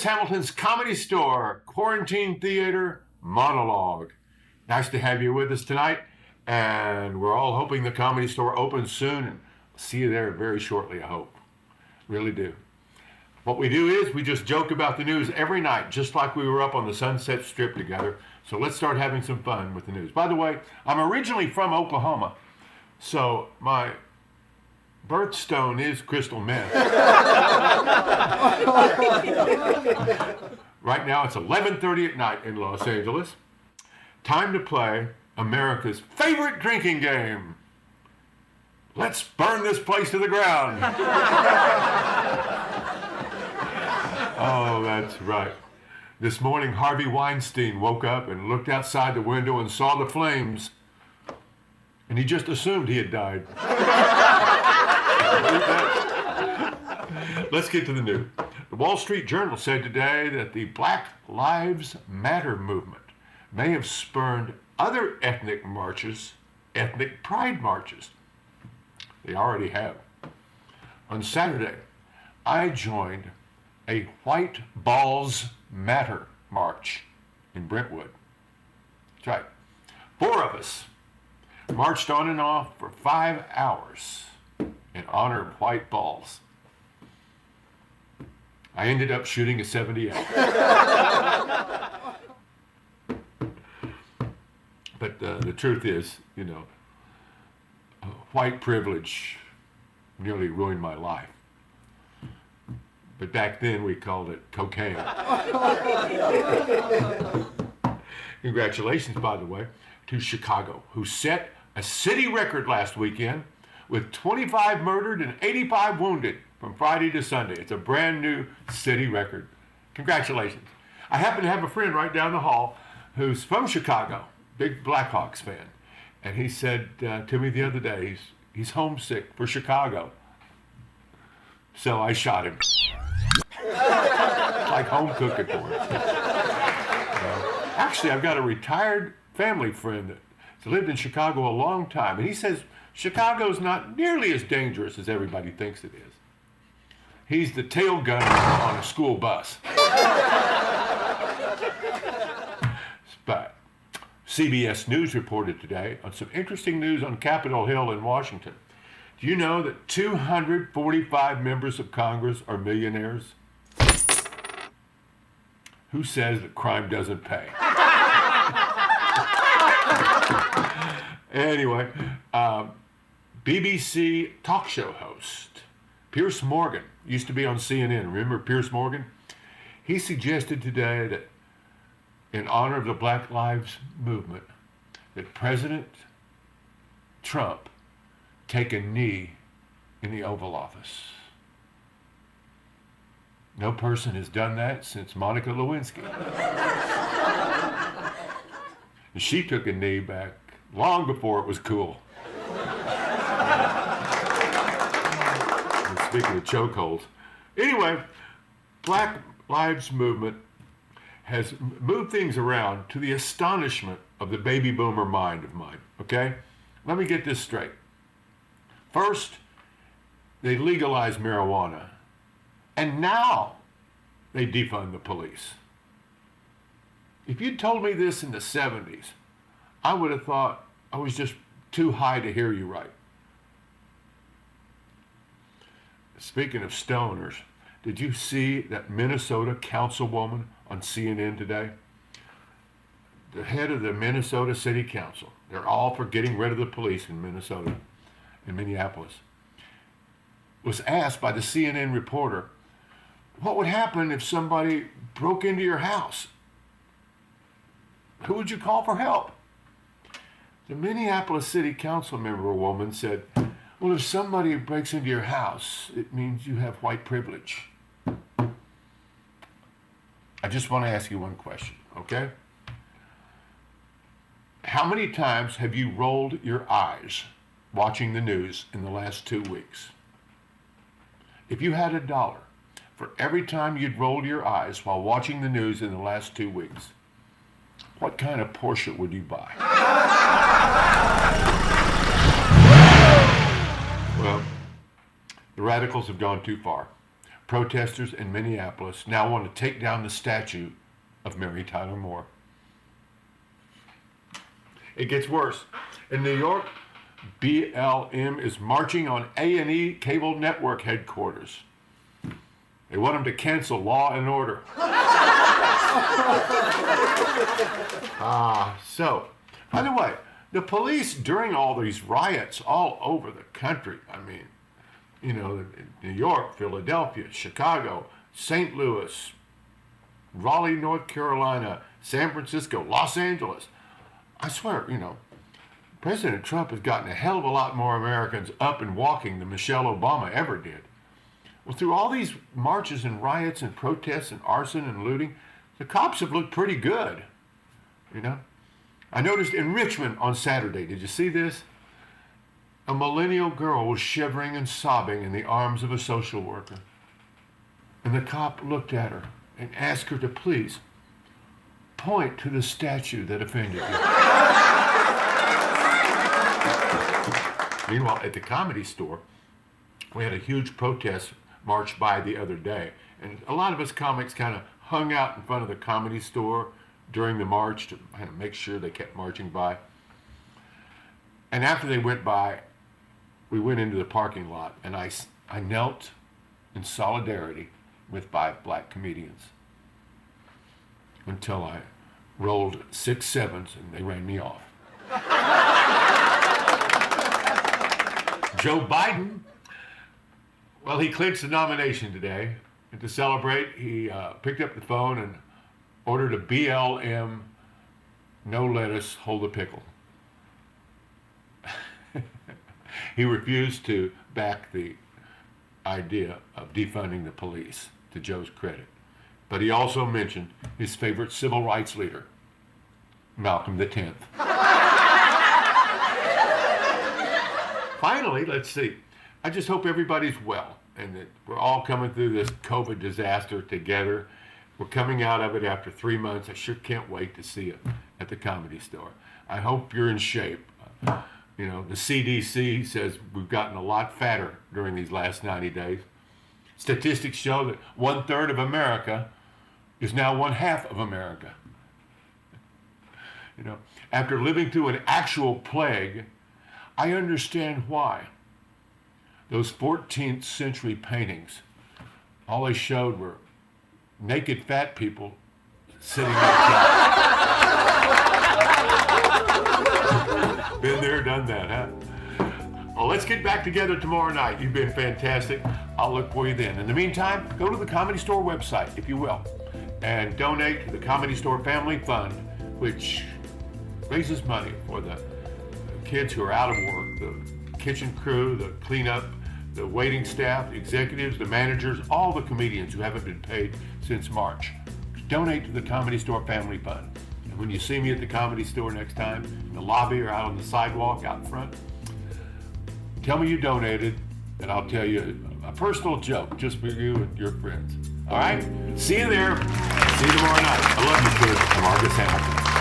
Hamilton's Comedy Store, Quarantine Theater, Monologue. Nice to have you with us tonight, and we're all hoping the Comedy Store opens soon, and see you there very shortly, I hope. Really do. What we do is we just joke about the news every night, just like we were up on the Sunset Strip together. So let's start having some fun with the news. By the way, I'm originally from Oklahoma, so my birthstone is crystal meth. Right now it's 11:30 at night in Los Angeles. Time to play America's favorite drinking game. Let's burn this place to the ground. Oh, that's right. This morning, Harvey Weinstein woke up and looked outside the window and saw the flames, and he just assumed he had died. Let's get to the news. The Wall Street Journal said today that the Black Lives Matter movement may have spurned other ethnic pride marches. They already have. On Saturday, I joined a White Balls Matter march in Brentwood. That's right. 4 of us marched on and off for 5 hours in honor of white balls. I ended up shooting a 78. But the truth is, white privilege nearly ruined my life. But back then we called it cocaine. Congratulations, by the way, to Chicago, who set a city record last weekend with 25 murdered and 85 wounded from Friday to Sunday. It's a brand new city record. Congratulations. I happen to have a friend right down the hall who's from Chicago, big Blackhawks fan. And he said to me the other day, he's homesick for Chicago. So I shot him. Like home cooking for him. Actually, I've got a retired family friend that's lived in Chicago a long time, and he says Chicago's not nearly as dangerous as everybody thinks it is. He's the tail gunner on a school bus. But CBS News reported today on some interesting news on Capitol Hill in Washington. Do you know that 245 members of Congress are millionaires? Who says that crime doesn't pay? Anyway, BBC talk show host Piers Morgan used to be on CNN. Remember Piers Morgan? He suggested today that in honor of the Black Lives Movement, that President Trump take a knee in the Oval Office. No person has done that since Monica Lewinsky. And she took a knee back long before it was cool. And speaking of chokeholds. Anyway, Black Lives Movement has moved things around to the astonishment of the baby boomer mind of mine, okay? Let me get this straight. First, they legalized marijuana, and now they defund the police. If you'd told me this in the 70s, I would have thought I was just too high to hear you right. Speaking of stoners, did you see that Minnesota councilwoman on CNN today? The head of the Minnesota City Council, they're all for getting rid of the police in Minnesota, in Minneapolis, was asked by the CNN reporter, what would happen if somebody broke into your house? Who would you call for help? The Minneapolis City Council member woman said, well, if somebody breaks into your house, it means you have white privilege. I just want to ask you one question, okay? How many times have you rolled your eyes watching the news in the last 2 weeks? If you had $1 for every time you'd rolled your eyes while watching the news in the last 2 weeks, what kind of Porsche would you buy? Well, the radicals have gone too far. protesters in Minneapolis now want to take down the statue of Mary Tyler Moore. It gets worse. In New York, BLM is marching on A&E cable network headquarters. They want them to cancel Law and Order. So, by the way, the police during all these riots all over the country, I mean, you know, New York, Philadelphia, Chicago, St. Louis, Raleigh, North Carolina, San Francisco, Los Angeles. I swear, you know, President Trump has gotten a hell of a lot more Americans up and walking than Michelle Obama ever did. Well, through all these marches and riots and protests and arson and looting, the cops have looked pretty good, you know. I noticed in Richmond on Saturday, did you see this? A millennial girl was shivering and sobbing in the arms of a social worker. And the cop looked at her and asked her to please point to the statue that offended you. Meanwhile, at the Comedy Store, we had a huge protest march by the other day. And a lot of us comics kind of hung out in front of the Comedy Store during the march to kind of make sure they kept marching by. And after they went by, we went into the parking lot, and I knelt in solidarity with 5 black comedians until I rolled 6 sevens and they ran me off. Joe Biden, well, he clinched the nomination today. And to celebrate, he picked up the phone and ordered a BLM, no lettuce, hold the pickle. He refused to back the idea of defunding the police, to Joe's credit. But he also mentioned his favorite civil rights leader, Malcolm X. Finally, let's see. I just hope everybody's well and that we're all coming through this COVID disaster together. We're coming out of it after 3 months. I sure can't wait to see you at the Comedy Store. I hope you're in shape. You know, the CDC says we've gotten a lot fatter during these last 90 days. Statistics show that 1/3 of America is now 1/2 of America. You know, after living through an actual plague, I understand why. Those 14th century paintings, all they showed were naked fat people sitting on the couch. Been there, done that, huh? Well, let's get back together tomorrow night. You've been fantastic. I'll look for you then. In the meantime, go to the Comedy Store website, if you will, and donate to the Comedy Store Family Fund, which raises money for the kids who are out of work, the kitchen crew, the cleanup, the waiting staff, the executives, the managers, all the comedians who haven't been paid since March. Donate to the Comedy Store Family Fund. And when you see me at the Comedy Store next time, in the lobby or out on the sidewalk out front, tell me you donated, and I'll tell you a personal joke just for you and your friends. All right? See you there. See you tomorrow night. I love you, kids. I'm Argus Hamilton.